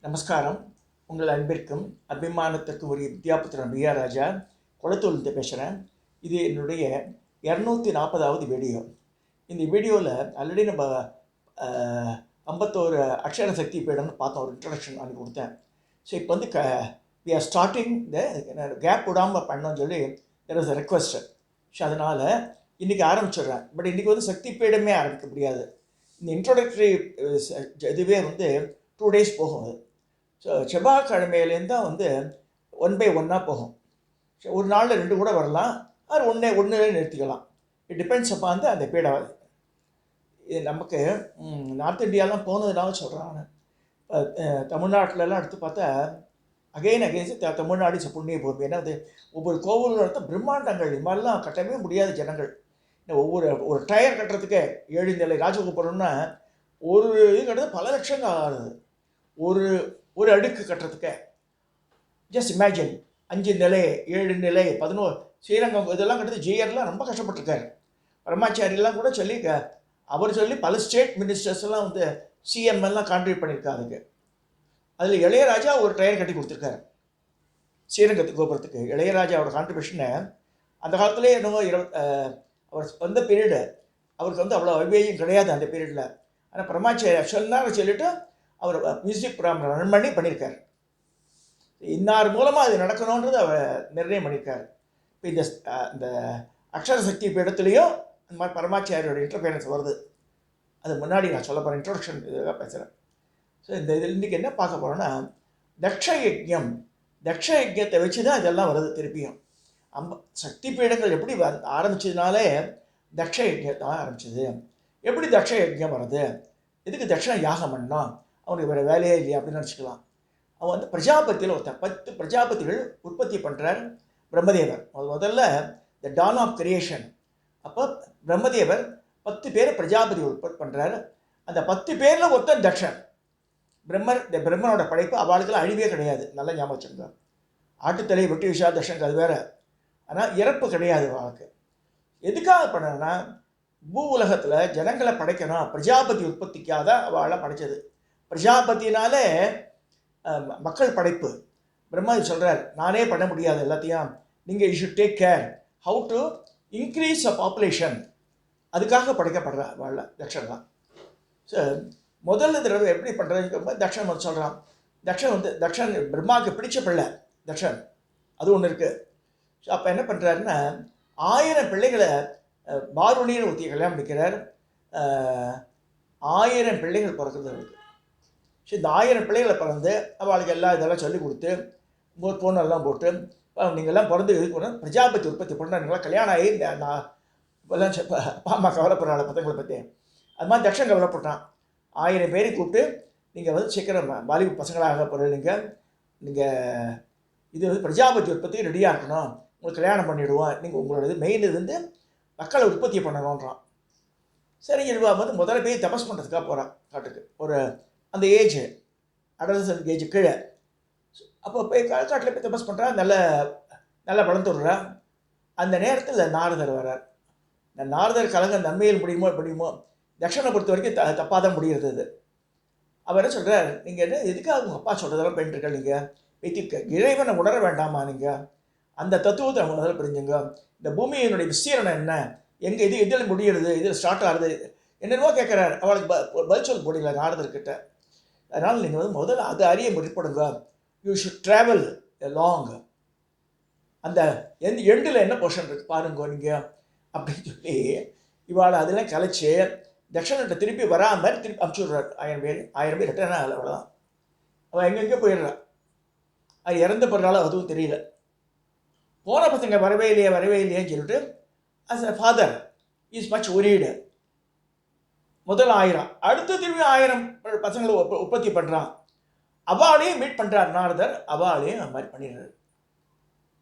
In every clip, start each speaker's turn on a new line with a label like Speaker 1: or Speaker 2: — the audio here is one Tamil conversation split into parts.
Speaker 1: நமஸ்காரம். உங்கள் அன்பிற்கும் அபிமானத்திற்கும் ஒரு வித்யாபுத்திரன் பிஆர் ராஜா குளத்தூர்லேருந்து பேசுகிறேன். இது என்னுடைய 240வது வீடியோ. இந்த வீடியோவில் ஆல்ரெடி நம்ம 51 அக்ஷர சக்தி பீடம்னு பார்த்தோம், ஒரு இன்ட்ரடக்ஷன் அன்றைக்கி கொடுத்தேன். ஸோ இப்போ வந்து வி ஆர் ஸ்டார்டிங் கேப் விடாமல் பண்ணோன்னு சொல்லி there is a request. So அதனால் இன்றைக்கி ஆரம்பிச்சிடுறேன். பட் இன்றைக்கி வந்து சக்தி பீடமே ஆரம்பிக்க முடியாது. இந்த இன்ட்ரோடக்டரி இதுவே வந்து 2 days போகும். அது ஸோ செவ்வாய்க்கிழமையிலேருந்து தான் வந்து 1 by 1 போகும். ஒரு நாளில் 2 கூட வரலாம், அது ஒன்று நிறுத்திக்கலாம். இட் டிபெண்ட்ஸ் அப்போ வந்து அந்த பீடை. இது நமக்கு நார்த் இந்தியாலாம் போனதுனால சொல்கிறேன். நான் தமிழ்நாட்டிலலாம் எடுத்து பார்த்தா அகெயின் தமிழ்நாடு புண்ணிய பூமி. ஏன்னா அது ஒவ்வொரு கோவிலும் எடுத்த பிரம்மாண்டங்கள் இது மாதிரிலாம் கட்டவே முடியாத ஜனங்கள். ஒரு டயர் கட்டுறதுக்கே 7 நிலை ராஜகோபுரம்னா ஒரு இது கட்டுறது பல லட்சங்கள் ஆகுது. ஒரு அடுக்கு கட்டுறதுக்கே. ஜஸ்ட் இமேஜின் 5 நிலை 7 நிலை 11 ஸ்ரீரங்கம் இதெல்லாம் கட்டுறது ஜிஆர்லாம் ரொம்ப கஷ்டப்பட்டுருக்காரு. பிரம்மாச்சாரியெல்லாம் கூட சொல்லி அவர் சொல்லி பல ஸ்டேட் மினிஸ்டர்ஸ்லாம் வந்து சிஎம் எல்லாம் கான்ட்ரிபியூட் பண்ணியிருக்காருங்க. அதில் இளையராஜா ஒரு டயர் கட்டி கொடுத்துருக்காரு ஸ்ரீரங்கத்துக்கு கோபுரத்துக்கு. இளையராஜாவோட கான்ட்ரிபியூஷனை அந்த காலத்துலேயே என்னவோ அவர் வந்த பீரியடு அவருக்கு வந்து அவ்வளோ வைவேகம் கிடையாது அந்த பீரியடில். ஆனால் பிரம்மாச்சாரியா சொன்னார் சொல்லிவிட்டு அவர் மியூசிக் ப்ரோக்ராம் ரன் பண்ணியிருக்காரு. இன்னார் மூலமாக அது நடக்கணுன்றது அவர் நிர்ணயம் பண்ணியிருக்காரு. இப்போ இந்த அக்ஷர சக்தி பீடத்துலேயும் அந்த மாதிரி பரமாச்சாரியோட இன்டர்ஃபியரன்ஸ் வருது. அது முன்னாடி நான் சொல்ல போகிறேன், இன்ட்ரோடக்ஷன் இதுக்காக பேசுகிறேன். ஸோ இந்த இதில் இன்றைக்கி என்ன பார்க்க போகிறோன்னா தக்ஷ யஜ்யத்தை வச்சு தான் இதெல்லாம் வருது. திருப்பியும் சக்தி பீடங்கள் எப்படி ஆரம்பிச்சதுனாலே தக்ஷ யஜ்யத்தை ஆரம்பிச்சது. எப்படி தக்ஷ யஜ்யம் வருது, எதுக்கு தட்சிண யாகம் பண்ணால் அவனுக்கு வேறு வேலையே இல்லையா அப்படின்னு நினச்சிக்கலாம். அவன் வந்து பிரஜாபதியில் ஒருத்தன் 10 பிரஜாபதிகள் உற்பத்தி பண்ணுறார் பிரம்மதேவர். முதல்ல த டான் ஆஃப் கிரியேஷன். அப்போ பிரம்மதேவர் 10 பேரை பிரஜாபதி உற்பத்தி பண்ணுறாரு. அந்த 10 பேரில் ஒருத்தன் தக்ஷன். பிரம்மனோட படைப்பு அவளுக்கெல்லாம் அழிவே கிடையாது. நல்லா ஞாபகம் வச்சுருங்க. ஆட்டுத்தலை வெட்டி விஷா தக்ஷனுக்கு அது வேறு. ஆனால் இறப்பு கிடையாது அவளுக்கு. எதுக்காக பண்ணனா பூ உலகத்தில் ஜனங்களை படைக்கணும், பிரஜாபதி உற்பத்திக்காக தான் அவளை படைச்சது. பிரஜாபதினாலே மக்கள் படைப்பு. பிரம்மா சொல்கிறார், நானே பண்ண முடியாது எல்லாத்தையும், நீங்கள் you should take care how to increase a population. அதுக்காக படைக்கப்படுற வாழ தக்ஷன் தான். ஸோ முதல்ல தடவை எப்படி பண்ணுறது தக்ஷன் வந்து சொல்கிறான். தக்ஷன் பிரம்மாவுக்கு பிடிச்ச பிள்ளை தக்ஷன், அது ஒன்று இருக்குது. ஸோ அப்போ என்ன பண்ணுறாருன்னா 1000 பிள்ளைகளை பாருணின்னு ஊற்றி கல்யாணம் பண்ணிக்கிறார். 1000 பிள்ளைகள் பிறக்கிறது அவருக்கு. ஸோ இந்த 1000 பிள்ளைகளை பிறந்து அவளுக்கு எல்லாம் இதெல்லாம் சொல்லிக் கொடுத்து பொண்ணெல்லாம் போட்டு நீங்கள்லாம் பிறந்து இதுக்கு பிரஜாபதி உற்பத்தி பண்ணால் நீங்களாம் கல்யாணம் ஆகி நான் இப்போல்லாம் அம்மா கவலைப்படுறாள் பசங்களை பற்றி. அது மாதிரி தக்ஷன் கவலைப்பட்டான். 1000 பேரை கூப்பிட்டு நீங்கள் வந்து சீக்கிரம் பாலிவுட் பசங்களாக போகிற நீங்கள் இது வந்து பிரஜாபதி உற்பத்தி ரெடியாக இருக்கணும், உங்களுக்கு கல்யாணம் பண்ணிவிடுவோம், நீங்கள் உங்களோட இது மெயின் இது வந்து மக்களை உற்பத்தி பண்ணணுன்றான். சரி இழுவா வந்து முதல்ல போய் தபஸ் பண்ணுறதுக்காக போகிறான் காட்டுக்கு. ஒரு அந்த ஏஜ் அடல்சன்ட் ஏஜ் கீழே. அப்போ போய் காட்டில் போய் தபஸ் பண்ணுறா, நல்லா வளர்ந்துடுறா. அந்த நேரத்தில் நாரதர் வர்றார். இந்த நாரதர் கலங்க நன்மையில் முடியுமோ தட்சணை பொறுத்த வரைக்கும் தப்பாக தான் முடிகிறது. அது அவர் என்ன சொல்கிறார், நீங்கள் என்ன எதுக்காக உங்கள் அப்பா சொல்கிறதெல்லாம் பண்ணிட்டுருக்க, நீங்கள் வைத்திருக்க இறைவனை உணர வேண்டாமா, நீங்கள் அந்த தத்துவத்தை முதல்ல புரிஞ்சுங்க. இந்த பூமியினுடைய விஸ்தீரணம் என்ன, எங்கே இது இதில் முடிகிறது, இதில் ஸ்டார்ட் ஆகுது, என்னென்னவோ கேட்குறாரு. அவளுக்கு பதில் சொல்ல முடியல நாரதர்கிட்ட. அதனால் நீங்கள் வந்து முதல்ல அதை அறிய முற்படுங்க. You should travel long. அந்த எண்டில் என்ன போர்ஷன் இருக்குது பாருங்க நீங்கள் அப்படின்னு சொல்லி இவாளை அதெல்லாம் கலைச்சி தட்சணத்தை திருப்பி வராமல் திருப்பி அமுச்சு விட்றாரு. 1000 பேர் ரிட்டர்ன் ஆகலை, அவ்வளோதான். அவள் எங்கெங்கே போயிடுறான். அது இறந்த போடுறாலும் அதுவும் தெரியல. போன பசங்க வரவே இல்லையேன்னு சொல்லிட்டு as a father is much worried. முதல் 1000 அடுத்த திரும்பி 1000 பசங்களை உற்பத்தி பண்ணுறான். அவாளையும் மீட் பண்ணுறார் நாரதர். அவாளையும் அது மாதிரி பண்ணிடுறாரு.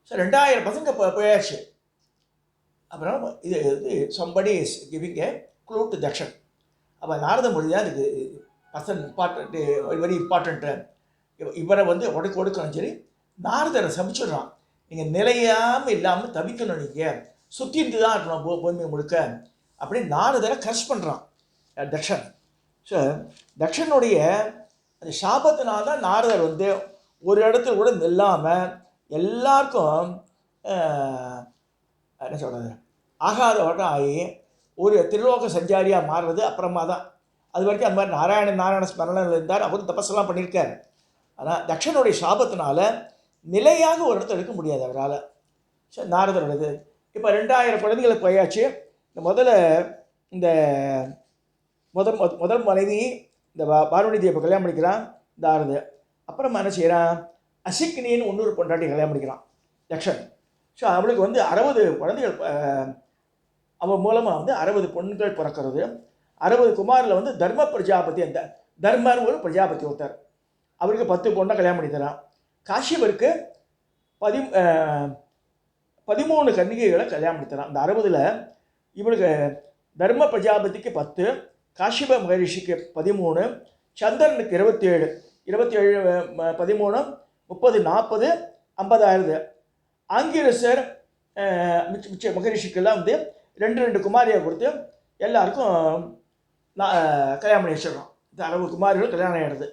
Speaker 1: ஸோ 2000 பசங்க போயாச்சு. அப்புறம் இது somebody is giving a clue to Dakshan. அப்போ நாரத மொழி தான் இதுக்கு பர்சன் இம்பார்ட்டன்ட்டு, வெரி இம்பார்ட்டண்ட்டு. இவரை வந்து ஒடுக்கணும். சரி நாரதரை சமைச்சிடுறான். நீங்கள் நிலையாமல் இல்லாமல் தவிக்கணும், நீங்கள் சுற்றிட்டு தான் இருக்கணும் பூமி முழுக்க அப்படின்னு நாரதரை கர்ஸ் பண்ணுறான் தக்ஷன். ஸோ தக்ஷனுடைய அந்த சாபத்தினால தான் நாரதர் வந்து ஒரு இடத்துல கூட நில்லாமல் எல்லாருக்கும் என்ன சொல்கிறது ஆகாத வட்டம் ஆகி ஒரு திருலோக சஞ்சாரியாக மாறுறது அப்புறமா தான். அது வரைக்கும் அந்த மாதிரி நாராயண ஸ்மரணம் இருந்தார், அவரும் தபஸெல்லாம் பண்ணியிருக்கார். ஆனால் தக்ஷனுடைய சாபத்தினால நிலையாக ஒரு இடத்துல இருக்க முடியாது அவரால். நாரதரோடது இப்போ 2000 குழந்தைகளுக்கு போயாச்சு. இந்த இந்த முதல் மனைவி இந்த பார்வதி தேவை கல்யாணம் பண்ணிக்கிறான் இந்த ஆறுது. அப்புறமா என்ன செய்கிறான், அசிக்னின்னு இன்னொரு பொண்டாட்டி கல்யாணம் பண்ணிக்கிறான் தக்ஷன். ஸோ அவளுக்கு வந்து 60 குழந்தைகள், அவன் மூலமாக வந்து 60 பொண்ணுகள் பிறக்கிறது. 60 குமாரில் வந்து தர்ம பிரஜாபதி, அந்த தர்மர் ஒரு பிரஜாபதி ஒருத்தர், அவருக்கு 10 பொண்ணை கல்யாணம் பண்ணி தரான். காஷ்யபருக்கு 13 கன்னிகைகளை கல்யாணம் பண்ணி தரான். அந்த 60ல் இவளுக்கு தர்ம பிரஜாபதிக்கு 10, காஷ்யப மகரிஷிக்கு 13, சந்திரனுக்கு 27, 13, 30, 40, 50 ஆயிடுது. ஆங்கிரசர் மிச்ச மகரிஷிக்கெல்லாம் வந்து 2 குமாரியை கொடுத்து எல்லாருக்கும் கல்யாணம் பண்ணி வச்சிடறோம். இந்த 60 குமாரிகள் கல்யாணம் ஆகிடுது.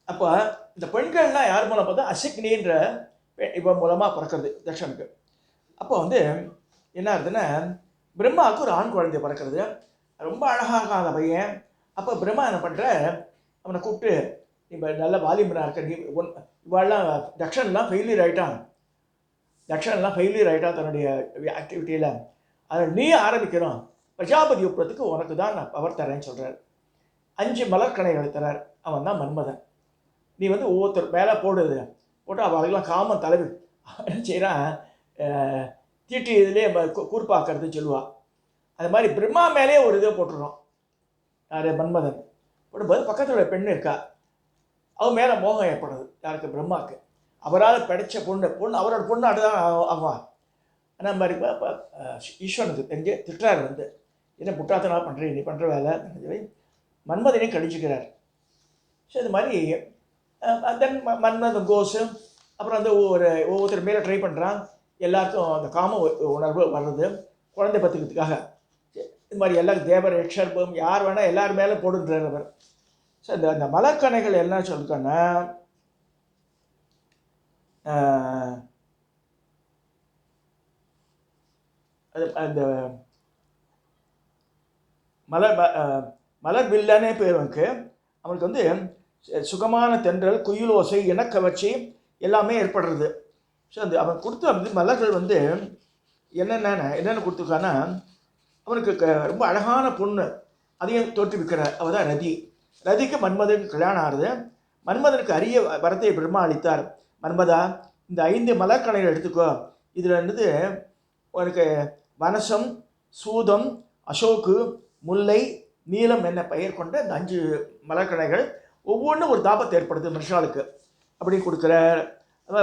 Speaker 1: அப்போ இந்த பெண்கள்லாம் யார் மூலம் பார்த்தா அசிக்னின்ற இவன் மூலமாக பிறக்கிறது தக்ஷனுக்கு. அப்போ வந்து என்ன ஆகுதுன்னா, பிரம்மாவுக்கு ஒரு ஆண் குழந்தை பிறக்கிறது. ரொம்ப அழகாகாத பையன். அப்போ பிரம்மா என்ன பண்ணுற, அவனை கூப்பிட்டு, இப்போ நல்ல வாலிபனாக இருக்க, நீ இவாள்லாம் தக்ஷன்லாம் ஃபெயிலியர் ஆகிட்டான் தன்னுடைய ஆக்டிவிட்டியில். அதை நீ ஆரம்பிக்கிறோம், பிரஜாபதி ஒப்புறத்துக்கு உனக்கு தான் நான் பவர் தரேன்னு சொல்கிறார். 5 மலர்கணைகளை தரார். அவன் தான் மன்மதன். நீ வந்து ஒவ்வொருத்தர் மேலே போட்டு அவளுக்கெல்லாம் காமன் தலைவி என்ன செய்கிறான், தீட்டி இதுலேயே கூர்ப்பாக்கிறதுன்னு சொல்லுவாள். அது மாதிரி பிரம்மா மேலே ஒரு இதை போட்டுடுறோம். யார், மன்மதன் போடும்போது பக்கத்தில் பெண் இருக்கா, அவன் மேலே மோகம் ஏற்படுறது. யாருக்கு, பிரம்மாவுக்கு. அவரால் படைத்த பொண்ணு அவரோட பொண்ணு அதுதான் ஆவான். ஆனால் மாதிரி ஈஸ்வரனுக்கு தெரிஞ்சு திட்டுறாரு, வந்து என்ன முட்டாத்தனாக பண்ணுறேன், நீ பண்ணுற வேலை மன்மதனையும் கடிச்சுக்கிறார். ஸோ இது மாதிரி தென் மன்மதன் கோஸு. அப்புறம் வந்து ஒவ்வொருத்தர் மேலே ட்ரை பண்ணுறான். எல்லாருக்கும் அந்த காம உணர்வு வர்றது குழந்தை பத்துக்கிறதுக்காக. இது மாதிரி எல்லாரும் தேவர் யக்ஷர்பம் யார் வேணால் எல்லார் மேலே போடுன்றார் அவர். ஸோ அந்த மலர்கணைகள் என்ன சொல்லிருக்கோன்னா, அது அந்த மலர் பில்லனே பேர் அவனுக்கு வந்து சுகமான தென்றல், குயிலோசை, இனக்கவர்ச்சி எல்லாமே ஏற்படுறது. ஸோ அந்த அவன் கொடுத்த வந்து மலர்கள் வந்து என்னென்ன கொடுத்துருக்கான்னா, அவனுக்கு ரொம்ப அழகான பொண்ணு அதையும் தோற்றுவிக்கிறார். அவள் தான் ரதிக்கு மன்மதனுக்கு கல்யாணம் ஆகுது. மன்மதனுக்கு அரிய வரத்தை பிரம்மா அளித்தார். மன்மதா, இந்த 5 மலர்கணைகள் எடுத்துக்கோ. இதில் இருந்தது உனக்கு வனசம், சூதம், அசோக்கு, முல்லை, நீலம் என்ன பெயர் கொண்ட இந்த 5 மலர்கணைகள் ஒவ்வொன்றும் ஒரு தாபத்தை ஏற்படுது மனுஷாளுக்கு அப்படின்னு கொடுக்குறார்.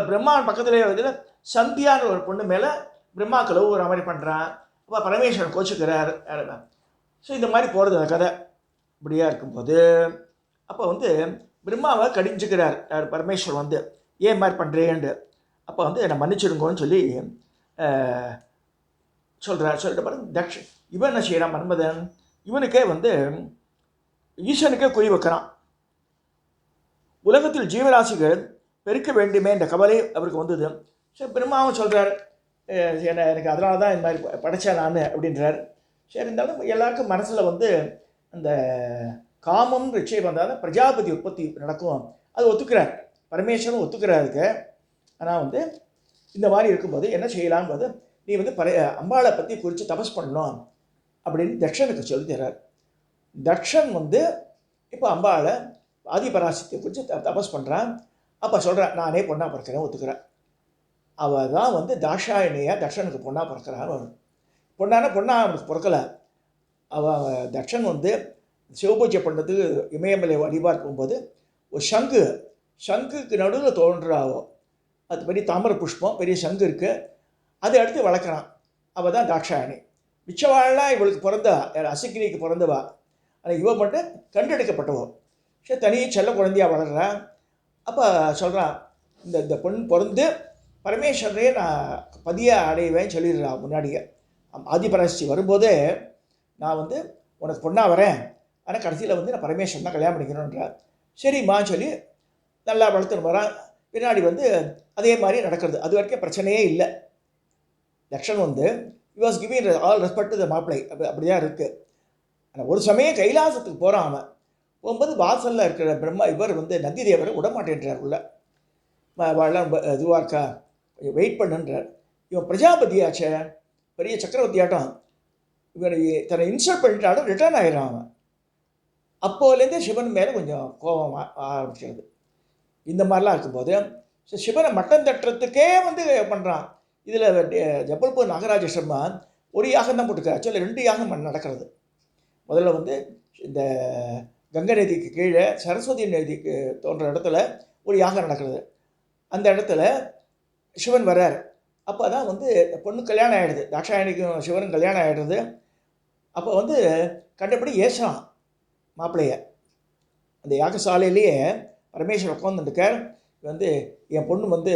Speaker 1: பிரம்மான் பக்கத்துலேயே வந்து சந்தியான ஒரு பொண்ணு மேலே பிரம்மாக்கு லவ் ஒரு மாதிரி பண்ணுறான். அப்போ பரமேஸ்வரன் கோச்சுக்கிறார். ஸோ இந்த மாதிரி போகிறது அந்த கதை. இப்படியா இருக்கும்போது அப்போ வந்து பிரம்மாவை கடிஞ்சுக்கிறார் பரமேஸ்வரன் வந்து, ஏன் மாதிரி பண்ணுறேன்ட்டு. அப்போ வந்து என்னை மன்னிச்சிடுங்கன்னு சொல்லி சொல்லிட்டு பாருங்க. இவன் என்ன செய்கிறான், மன்மதன் இவனுக்கே வந்து ஈசனுக்கே குறி வைக்கிறான். உலகத்தில் ஜீவராசிகள் பெருக்க வேண்டுமே என்ற கவலை அவருக்கு வந்தது. சரி, பிரம்மாவும் சொல்கிறார், எனக்கு அதனால தான் இந்த மாதிரி படைச்சேன் நான் அப்படின்றார். சரி, இருந்தாலும் எல்லாருக்கும் மனசில் வந்து அந்த காமம் ரிச்சை வந்தாலும் பிரஜாபதி உற்பத்தி நடக்கும், அது ஒத்துக்கிறார். பரமேஸ்வரன் ஒத்துக்கிறாருக்கு. ஆனால் வந்து இந்த மாதிரி இருக்கும்போது என்ன செய்யலாம்போது, நீ வந்து அம்பாளை பற்றி குறித்து தபஸ் பண்ணணும் அப்படின்னு தக்ஷனுக்கு சொல்லி தர்றார். தக்ஷன் வந்து இப்போ அம்பாளை ஆதிபராசக்தியை குறித்து தபஸ் பண்ணுறான். அப்போ சொல்கிறான், நானே பொண்ணாக பிறக்கிறேன், ஒத்துக்கிறேன். அவள் தான் வந்து தாஷாயணியாக தக்ஷனுக்கு பொண்ணாக பிறக்கிறான்னு வரும். பொண்ணாக அவனுக்கு பிறக்கலை. அவள் தக்ஷன் வந்து சிவபூஜை பண்ணுறதுக்கு இமயமலை வழிபாடு போகும்போது ஒரு சங்குக்கு நடுவில் தோன்றாவோ, அது பெரிய தாமரை புஷ்பம், பெரிய சங்கு இருக்குது, அதை எடுத்து வளர்க்குறான். அவள் தான் தாட்சாயணி. மிச்சவாழெலாம் இவளுக்கு பிறந்தா, அசிக்கினிக்கு பிறந்தவா. ஆனால் இவள் மட்டும் கண்டெடுக்கப்பட்டவோ. சரி, தனி செல்ல குழந்தையாக வளர்கிறான். அப்போ சொல்கிறான், இந்த பொண்ணு பிறந்து பரமேஸ்வரனையே நான் பதியாக அடைவேன்னு சொல்லிடுறான் முன்னாடியே. ஆதிபராசக்தி வரும்போதே நான் வந்து உனக்கு பொண்ணாக வரேன், ஆனால் கடைசியில் வந்து நான் பரமேஸ்வரன் தான் கல்யாணம் பண்ணிக்கணுன்றார். சரிம்மான்னு சொல்லி நல்லா வளர்த்துன்னு வரான். பின்னாடி வந்து அதே மாதிரி நடக்கிறது. அது வரைக்கும் பிரச்சனையே இல்லை. தக்ஷன் வந்து he was giving all respect to the மாப்பிளை. அப்படிதான் இருக்குது. ஆனால் ஒரு சமயம் கைலாசத்துக்கு போகிறான். அவன் போகும்போது வாசலில் இருக்கிற பிரம்மா இவர் வந்து நந்தி தேவர் விடமாட்டேன்றார். உள்ள வாழலாம் இதுவாக இருக்கா, கொஞ்சம் வெயிட் பண்ணுன்றார். இவன் பிரஜாபதியாச்சே, பெரிய சக்கரவர்த்தியாட்டம், இவன் தன்னை இன்சல்ட் பண்ணிட்டாலும் ரிட்டர்ன் ஆகிடான். அவன் அப்போலேருந்தே சிவன் மேலே கொஞ்சம் கோபம் ஆரம்பிச்சிருது. இந்த மாதிரிலாம் இருக்கும்போது சிவனை மட்டம் தட்டுறதுக்கே வந்து பண்ணுறான். இதில் ஜபல்பூர் நாகராஜ சர்மா ஒரு யாகம் தான் போட்டுருக்காரு. ஆக்சுவலி 2 யாகம் நடக்கிறது. முதல்ல வந்து இந்த கங்கை நதிக்கு கீழே சரஸ்வதி நதிக்கு தோன்ற இடத்துல ஒரு யாகம் நடக்கிறது. அந்த இடத்துல சிவன் வர்றார். அப்போ தான் வந்து பொண்ணு கல்யாணம் ஆகிடுது. தாட்சாயணிக்கும் சிவனும் கல்யாணம் ஆகிடுது. அப்போ வந்து கண்டபடி ஏசுறான் மாப்பிள்ளைய. அந்த யாகசாலையிலேயே பரமேஸ்வரர் உட்காந்துருக்கார். வந்து என் பொண்ணு வந்து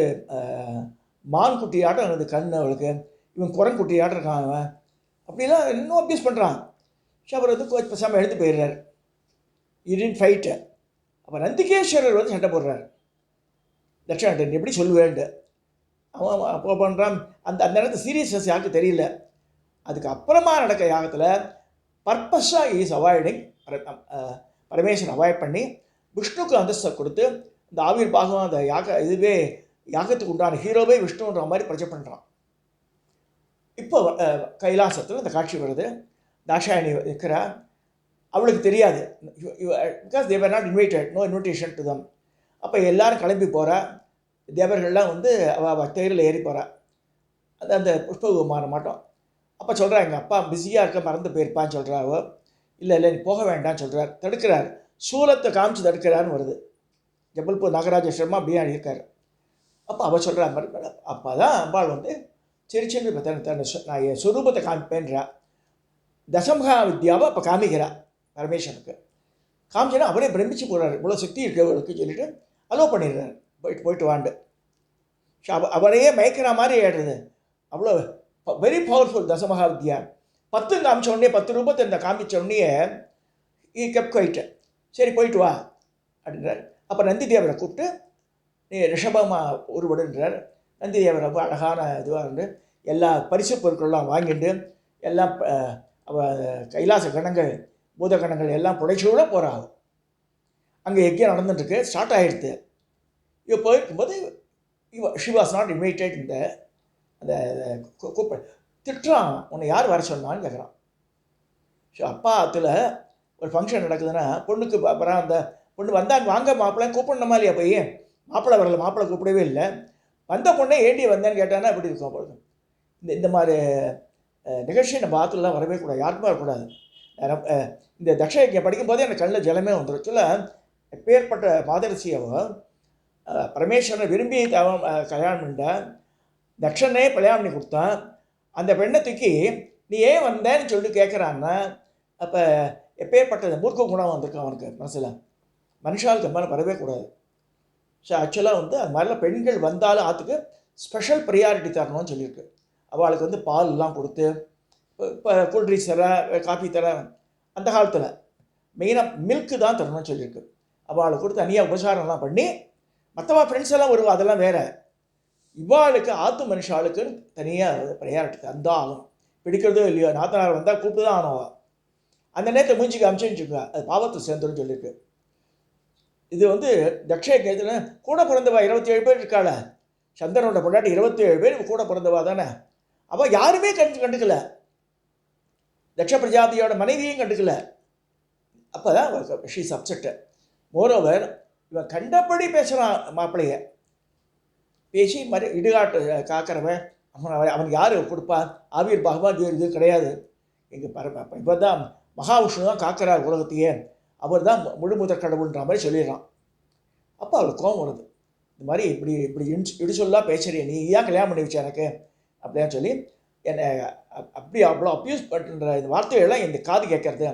Speaker 1: மான் குட்டியாட்டம் எனக்கு கண், அவளுக்கு இவன் குரங்குட்டியாட்டம் இருக்கான் அவன், அப்படிலாம் இன்னும் அப்யூஸ் பண்ணுறான். அவர் வந்து கோச் பேசாமல் எடுத்து போயிடுறார். இடின் ஃபைட்டு. அப்போ நந்திகேஸ்வரர் வந்து சண்டை போடுறார். தட்சிணாட்டன் எப்படி சொல்லுவேன்ட்டு அவன் அப்போ பண்ணுறான். அந்த அந்த நேரத்தில் சீரியஸ்னஸ் யாருக்கு தெரியல. அதுக்கு அப்புறமா நடக்க யாகத்தில் பர்பஸாக இஸ் அவாய்டிங், பரமேஸ்வரன் அவாய்ட் பண்ணி விஷ்ணுக்கு அந்தஸ்தை கொடுத்து இந்த ஆவிர் பாகம் அந்த இதுவே யாகத்துக்கு உண்டான ஹீரோவே விஷ்ணுன்ற மாதிரி பிரச்சனை பண்ணுறான். இப்போ கைலாசத்தில் இந்த காட்சி வருது. தாஷாயணி இருக்கிறா. அவளுக்கு தெரியாது, because they're not invited, no invitation to them. அப்போ எல்லாரும் கிளம்பி போகிறா. தேவர்கள்லாம் வந்து அவள் தேரில் ஏறி போகிறா. அந்த புஷ்ப விமானம் மாட்டோம். அப்போ சொல்கிறா, எங்கள் அப்பா பிஸியாக இருக்க மறந்து போயிருப்பான்னு சொல்கிறா. அவ இல்லை நீ போக வேண்டாம்னு சொல்கிறார். தடுக்கிறார். சூலத்தை காமிச்சு தடுக்கிறான்னு வருது. ஜபல்பூர் நாகராஜ சர்மா அப்படியே இருக்கார். அப்போ அவள் சொல்கிறா மாதிரி. அப்போ தான் அம்பாள் வந்து சிரிச்சுன்னு நான் என் சுரூபத்தை காமிப்பேன்றா. தசமகா வித்யாவை அப்போ காமிக்கிறா பரமேஸ்வரனுக்கு. காமிச்சேன்னா அவரே பிரமிச்சு போடுறாரு. இவ்வளோ சக்தி இருக்கவர்களுக்கு சொல்லிவிட்டு அலோவ் பண்ணிடுறாரு. போயிட்டு வாண்டு. அவரையே மயக்கிற மாதிரி ஆயிடுறது. அவ்வளோ வெரி பவர்ஃபுல் தசமகா வித்யா. 10 காமிச்ச உடனே 10 ரூபத்தை இந்த காமிச்ச உடனே கெப்ட் குவைட்டு. சரி போயிட்டு வா அப்படின்றார். அப்போ நந்தி தேவரை கூப்பிட்டு நீ ரிஷபமாக உருவடுன்றார். நந்தி தேவர் ரொம்ப அழகான இதுவாக இருந்து எல்லா பரிசு பொருட்கள்லாம் வாங்கிட்டு எல்லாம் கைலாச கணங்கள் பூத கணங்கள் எல்லாம் புடைச்சோட போகிறாங்க. அங்கே யஜ்யம் நடந்துட்டுருக்கு. ஸ்டார்ட் ஆகிடுது. இவ போயிருக்கும்போது ஷி வாஸ் நாட் இன்வைட்டட். இந்த அந்த கூப்பிட திட்டுறான். உன்னை யார் வர சொன்னான்னு கேட்குறான். ஸோ அப்பா அதில் ஒரு ஃபங்க்ஷன் நடக்குதுன்னா பொண்ணுக்கு அப்புறம் அந்த பொண்ணு வந்தாங்க, வாங்க மாப்பிள்ளை கூப்பிடணுமா இல்லையா? போய் மாப்பிள்ளை வரல, மாப்பிள்ளை கூப்பிடவே இல்லை. வந்த பொண்ணே ஏண்டி வந்தேன்னு கேட்டானா எப்படி இருக்கும்? அப்பொழுது இந்த மாதிரி நிகழ்ச்சி நம்ம ஆற்றுலாம் வரவே கூடாது, யாருக்குமே வரக்கூடாது. இந்த தக்ஷயஜ்யம் படிக்கும்போதே எனக்கு கண்ணில் ஜலமே வந்துடும். சொல்ல எப்பேற்பட்ட மாதரசியவோ பரமேஸ்வரனை விரும்பி கல்யாணம் பண்ணிட்டா. தக்ஷனே கல்யாணம் பண்ணி கொடுத்தான். அந்த பெண்ணை தூக்கி நீ ஏன் வந்தேன்னு சொல்லிட்டு கேட்குறான்னா, அப்போ எப்பேற்பட்ட மூர்க்க குணம் வந்திருக்கான் அவனுக்கு மனசில். மனுஷாளுக்கு அது மாதிரி வரவே கூடாது. ஸோ ஆக்சுவலாக வந்து அது மாதிரிலாம் பெண்கள் வந்தாலும் ஆற்றுக்கு ஸ்பெஷல் ப்ரியாரிட்டி தரணும்னு சொல்லியிருக்கு. அவளுக்கு வந்து பால்லாம் கொடுத்து இப்போ கூல்ட்ரிங்க்ஸ் தர, காஃபி தர, அந்த காலத்தில் மெயினாக மில்க்கு தான் தரணும்னு சொல்லியிருக்கு. அவளுக்கு கொடுத்து தனியாக உபசாரம்லாம் பண்ணி மற்றவா ஃப்ரெண்ட்ஸ் எல்லாம் வருவா, அதெல்லாம் வேறு. இவாளுக்கு ஆற்று மனுஷாளுக்குன்னு தனியாக ப்ரையாரிட்டி தந்தால் ஆகணும். பிடிக்கிறதோ இல்லையோ நாத்தனார் வந்தால் கூப்பிட்டு தான் ஆகணும். அந்த நேரத்தை மூஞ்சிக்கு அமிச்சுச்சுங்க, அது பாவத்தை சேர்ந்துடும் சொல்லியிருக்கு. இது வந்து தக்ஷயஜ்யத்தில் கூட பிறந்தவா 27 பேர் இருக்காள. சந்திரனோட பொண்டாட்டி 27 பேர் கூட பிறந்தவா தானே. அவள் யாருமே கண்டுக்கல. தக்ஷ பிரஜாதியோட மனைவியும் கண்டுக்கல. அப்போ தான் ஷீஸ் அப்செட்டு. மோரோவர் இவன் கண்டபடி பேசுகிறான் மாப்பிள்ளைய. பேசி மாதிரி இடுகாட்டு காக்கிறவன் அவனுக்கு யார் கொடுப்பா? ஆவிர் பகவான் இது கிடையாது. எங்கள் இப்போ தான் மகாவிஷ்ணு தான் காக்கிறார் உலகத்தையே, அவர் தான் முழு முதற் கடவுள்ன்ற மாதிரி சொல்லிடுறான். அப்போ அவளுக்கு கோபம் வருது. இந்த மாதிரி இப்படி இடிச்சொல்லாக பேசுறிய, நீ ஏன் கல்யாணம் பண்ணி வச்ச எனக்கு அப்படின்னு சொல்லி என்னை அப்படி அவ்வளோ அப்யூஸ் பண்ணுற இந்த வார்த்தைகள்லாம் இந்த காது கேட்கறது.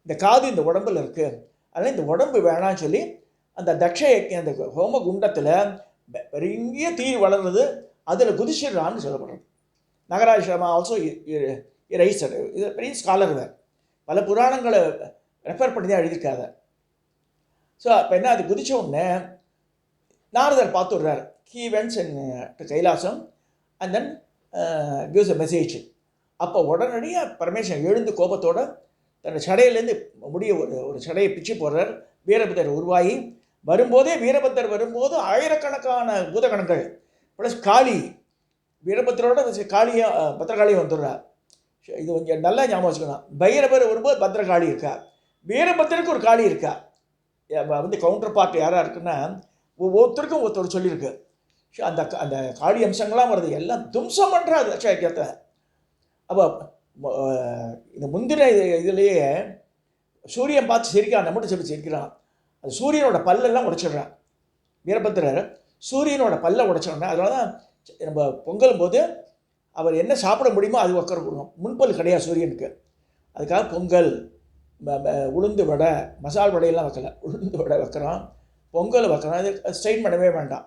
Speaker 1: இந்த காது இந்த உடம்பில் இருக்குது, அதனால் இந்த உடம்பு வேணான்னு சொல்லி அந்த அந்த ஹோம குண்டத்தில் பெரிய தீ வளர்றது, அதில் குதிச்சிடுறான்னு சொல்லப்படுறது. நாகராஜ சர்மா ஆல்சோ ரைசர், இது பெரிய ஸ்காலர். வேறு பல புராணங்களை ரெஃபர் பண்ணி தான் எழுதியிருக்காங்க. ஸோ அப்போ என்ன அது குதிச்ச உடனே நாரதர் பார்த்துடுறார். He wends in to Kailasam and then gives a message. அப்போ உடனடியாக பரமேஸ்வரன் எழுந்து கோபத்தோட தன்னோட சடையிலேருந்து முடிய ஒரு சடையை பிச்சு போடுறார். வீரபத்திரர் உருவாகி வரும்போதே, வீரபத்திரர் வரும்போது ஆயிரக்கணக்கான பூதகணங்கள் ப்ளஸ் காளி, வீரபத்திரோட காளியாக பத்திரகாளியும் வந்துடுறார். இது கொஞ்சம் நல்லா ஞாபகம் வச்சுக்கணும். பைரவர் வரும்போது பத்திரகாளி இருக்கா, வீரபத்திரருக்கு ஒரு காளி இருக்கா. வந்து கவுண்டர் பார்ட் யாராக இருக்குன்னா ஒவ்வொருத்தருக்கும் ஒருத்தர் சொல்லியிருக்கு. அந்த அந்த காளி அம்சங்கள்லாம் வருது, எல்லாம் தும்சம் பண்ணுறாது அட்சாக்கியத்தை. அப்போ இந்த முந்தின இதுலேயே சூரியன் பார்த்து சிரிக்கான், நம்மகிட்ட சொல்லி சிரிக்கிறான். அது சூரியனோட பல்லெல்லாம் உடைச்சிடுறான் வீரபத்திரர். சூரியனோட பல்லை உடைச்சோன்னா அதனால தான் நம்ம பொங்கலும் போது அவர் என்ன சாப்பிட முடியுமோ அது உட்கார கொடுக்கும். முன்பல் கிடையாது சூரியனுக்கு. அதுக்காக பொங்கல், உளுந்து வடை, மசால் வடையெல்லாம் வைக்கல, உளுந்து வடை வைக்கிறோம், பொங்கல் வைக்கிறோம். அது ஸ்ட்ரெயின் பண்ணவே வேண்டாம்,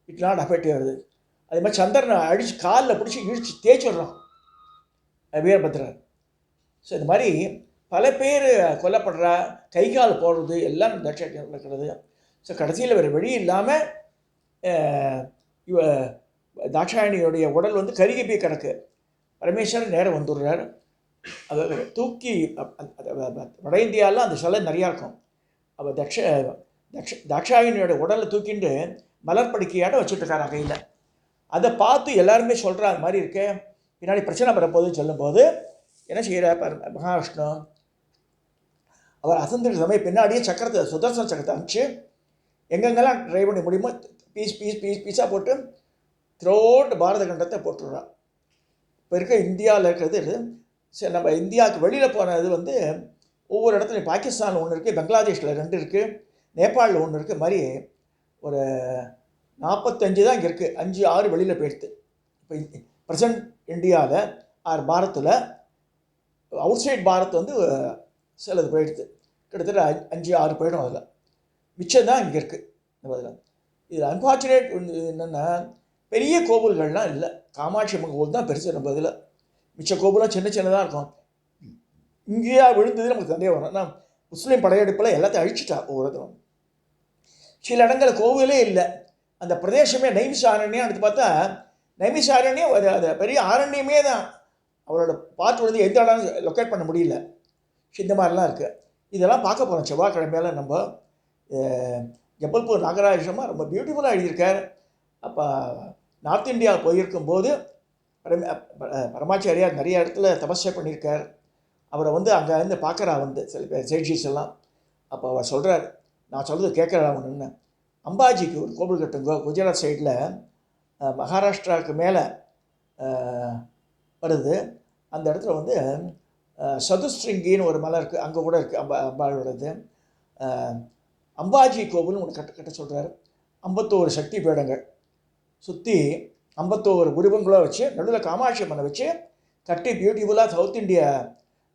Speaker 1: இட் நாட் அஃபெக்ட் வருது. அதே மாதிரி சந்திரனை அடித்து காலில் பிடிச்சி இழித்து தேய்ச்சிடுறோம் வீரபத்திரர். ஸோ இந்த மாதிரி பல பேர் கொல்லப்படுறா, கை கால் போடுறது எல்லாம் தட்சாயணி நடக்கிறது. ஸோ கடைசியில் வேறு வழி இல்லாமல் இவ தாட்சாயணியோடைய உடல் வந்து கருகி போய் கிடக்கு. பரமேஸ்வரன் நேரம் வந்துடுறார். அதை தூக்கி வட இந்தியாவில் அந்த சிலை நிறையா இருக்கும். அவள் தாட்சாயணியோட உடலை தூக்கிட்டு மலர்படுக்கையாட வச்சுட்ருக்காரா கையில். அதை பார்த்து எல்லாருமே சொல்கிறா அது மாதிரி இருக்க, பின்னாடி பிரச்சனை வரப்போகுதுன்னு சொல்லும்போது என்ன செய்கிறார் மகாவிஷ்ணு, அவர் அசந்திர சமயம் பின்னாடியே சக்கரத்தை, சுதர்சன சக்கரத்தை அனுப்பிச்சு எங்கெங்கெல்லாம் ட்ரை பண்ணி முடியுமோ பீஸாக போட்டு த்ரோட் பாரத கண்டத்தை போட்டுடுறான். இப்போ இருக்க இந்தியாவில் இருக்கிறது, சரி நம்ம இந்தியாவுக்கு வெளியில் போனது வந்து ஒவ்வொரு இடத்துலையும் பாகிஸ்தானில் ஒன்று இருக்குது, பங்களாதேஷில் 2 இருக்குது, நேபாளில் ஒன்று இருக்குது. மாதிரி ஒரு 45 தான் இங்கே இருக்குது, 5-6 வெளியில் போயிடுது. இப்போ ப்ரெசன்ட் இந்தியாவில் ஆர் பாரத்தில் அவுட் சைட் பாரத் வந்து சிலது போயிடுது, கிட்டத்தட்ட 5-6 போயிடும். அதில் மிச்சம் தான் இங்கே இருக்குது. அதில் இதில் அன்ஃபார்ச்சுனேட் என்னென்னா பெரிய கோவில்கள்லாம் இல்லை, காமாட்சி அம்மன் கோவில் தான் பெருசு. நம்ம இதில் மிச்ச கோவிலாம் சின்ன சின்னதாக இருக்கும். இங்கேயா விழுந்தது நமக்கு சந்தேகம் வரும். ஆனால் முஸ்லீம் படையெடுப்பில் எல்லாத்தையும் அழிச்சிட்டா ஒவ்வொருத்தரும். சில இடங்களில் கோவிலே இல்லை, அந்த பிரதேசமே நைமிஷாரண்யம் எடுத்து பார்த்தா நைமிஷாரண்யம் அது பெரிய ஆரண்யமே தான். அவரோட பாட்டு வந்து எந்த இடம் லொக்கேட் பண்ண முடியல. இந்த மாதிரிலாம் இருக்குது. இதெல்லாம் பார்க்க போகிறோம் செவ்வாய்க்கிழமையில. நம்ம ஜபல்பூர் நாகராஜமாக ரொம்ப பியூட்டிஃபுல்லாக எழுதியிருக்கார். அப்போ நார்த் இந்தியா போயிருக்கும்போது பரமாச்சாரியார் நிறைய இடத்துல தபஸ்ஸை பண்ணியிருக்கார். அவரை வந்து அங்கே இருந்து பார்க்குறா வந்து சில பேர் சேட்ஜிஸ் எல்லாம். அப்போ அவர் சொல்கிறார், நான் சொல்கிறது கேட்குறா ஒன்றுன்னு, அம்பாஜிக்கு ஒரு கோவில் கட்டுங்க குஜராத் சைடில், மகாராஷ்டிராவுக்கு மேலே வருது. அந்த இடத்துல வந்து சதுஸ்ருங்கின்னு ஒரு மலை இருக்குது, அங்கே கூட இருக்குது அம்பாளோடது. அம்பாஜி கோவில்னு ஒன்று கட்ட சொல்கிறார். 51 சக்தி பீடங்கள் சுற்றி 51 உருவங்களாக வச்சு நடுவில் காமாட்சி அம்மனை வச்சு கட்டி பியூட்டிஃபுல்லாக சவுத் இந்தியா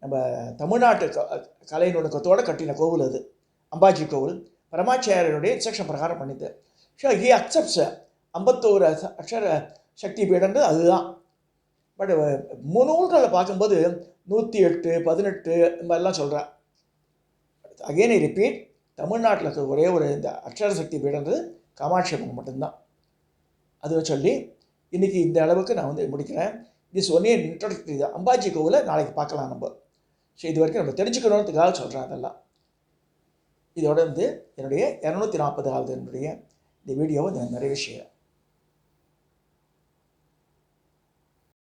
Speaker 1: நம்ம தமிழ்நாட்டு கலை நுணுக்கத்தோடு கட்டின கோவில் அது அம்பாஜி கோவில். பரமாச்சாரியருடைய இன்ஸ்ட்ரக்ஷன் பிரகாரம் பண்ணிது. ஸோ ஹி அக்செப்ட்ஸ் 51 அக்ஷர சக்தி பீடன்றது அதுதான். பட் நூல்களில் பார்க்கும்போது 108, 18 இந்த மாதிரிலாம் சொல்கிறேன். அகெயின் ஐ ரிப்பீட், தமிழ்நாட்டில் இருக்கிற ஒரே ஒரு இந்த அக்ஷர சக்தி பீடன்றது காமாட்சி அம்மன் மட்டும்தான். அதை சொல்லி இன்றைக்கி இந்த அளவுக்கு நான் வந்து முடிக்கிறேன். திஸ் ஒன்னே இன்ட்ரோடக்டரி தான். அம்பாஜி கோவிலை நாளைக்கு பார்க்கலாம் நம்ம. ஸோ இது வரைக்கும் நம்ம தெரிஞ்சுக்கணுன்றதுக்காக சொல்கிறேன். அதெல்லாம் இதோட வந்து என்னுடைய 240வது என்னுடைய இந்த வீடியோவை நான் நிறைய விஷயம்